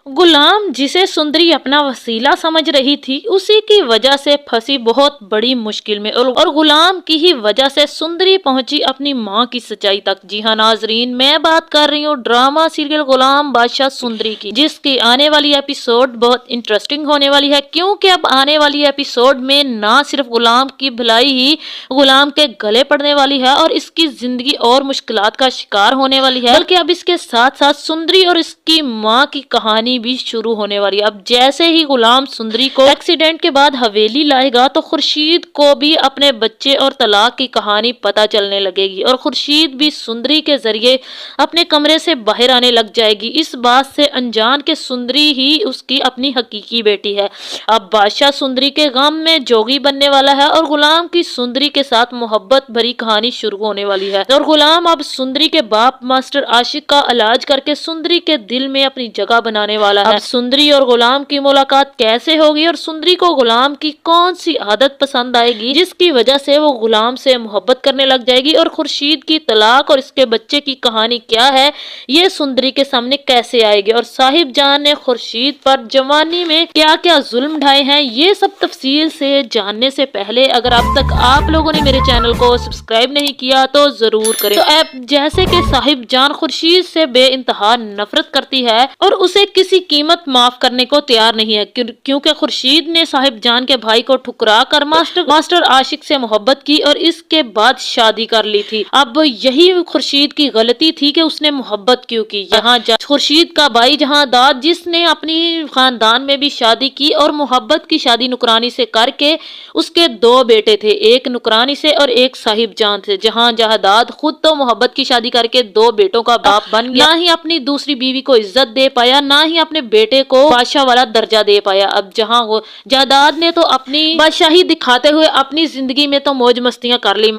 गुलाम जिसे सुंदरी अपना वसीला समझ रही थी, उसी की वजह से फंसी बहुत बड़ी मुश्किल में, और गुलाम की ही वजह से सुंदरी पहुंची अपनी माँ की सच्चाई तक। जी हाँ नाजरीन, मैं बात कर रही हूँ ड्रामा सीरियल गुलाम बादशाह सुंदरी की, जिसकी आने वाली एपिसोड बहुत इंटरेस्टिंग होने वाली है, क्योंकि अब आने वाली एपिसोड में ना सिर्फ गुलाम की भलाई ही गुलाम के गले पड़ने वाली है और इसकी जिंदगी और मुश्किलात का शिकार होने वाली है, बल्कि अब इसके साथ साथ सुंदरी और इसकी माँ की कहानी भी शुरू होने वाली है। अब जैसे ही गुलाम सुंदरी को एक्सीडेंट के बाद हवेली लाएगा तो खुर्शीद को भी अपने बच्चे और तलाक की कहानी पता चलने लगेगी और खुर्शीद भी सुंदरी के जरिए अपने कमरे से बाहर आने लग जाएगी, इस बात से अनजान के सुंदरी ही उसकी अपनी हकीकी बेटी है। अब बादशाह सुंदरी के गम में जोगी बनने वाला है और गुलाम की सुंदरी के साथ मोहब्बत भरी कहानी शुरू होने वाली है और गुलाम अब सुंदरी के बाप मास्टर आशिक का इलाज करके सुंदरी के दिल में अपनी जगह बनाने वाला है। अब सुंदरी और गुलाम की मुलाकात कैसे होगी और सुंदरी को गुलाम की कौन सी आदत पसंद आएगी जिसकी वजह से वो गुलाम से मोहब्बत करने लग जाएगी, और खुर्शीद की तलाक और इसके बच्चे की कहानी क्या है ये सुंदरी के सामने कैसे आएगी, और साहिब जान ने खुर्शीद पर जवानी में क्या क्या जुल्म ढाए हैं, ये सब तफसील से जानने से पहले अगर अब तक आप लोगों ने मेरे चैनल को सब्सक्राइब नहीं किया तो जरूर करें। तो अब जैसे कि साहिब जान खुर्शीद से बेइंतहा नफरत करती है और उसे किसी कीमत माफ करने को तैयार नहीं है, क्योंकि खुर्शीद ने साहिब जान के भाई को ठुकरा कर मास्टर आशिक से मोहब्बत की और इसके बाद शादी कर ली थी। अब यही खुर्शीद की गलती थी कि उसने मोहब्बत क्यों की। यहाँ खुर्शीद का भाई जहांदाद जिसने अपनी खानदान में भी शादी की और मोहब्बत की शादी नुकरानी से करके उसके दो बेटे थे, एक नुकरानी से और एक साहिब जान से। जहांदाद खुद तो मोहब्बत की शादी करके दो बेटों का बाप बन गया, ना ही अपनी दूसरी बीवी को इज्जत दे पाया, ना ही अपने बेटे को बादशाह वाला दर्जा दे पाया। अब जहांदाद ने तो अपनी बादशाही दिखाते हुए अपनी जिंदगी में तो मौज मस्तियां कर ली,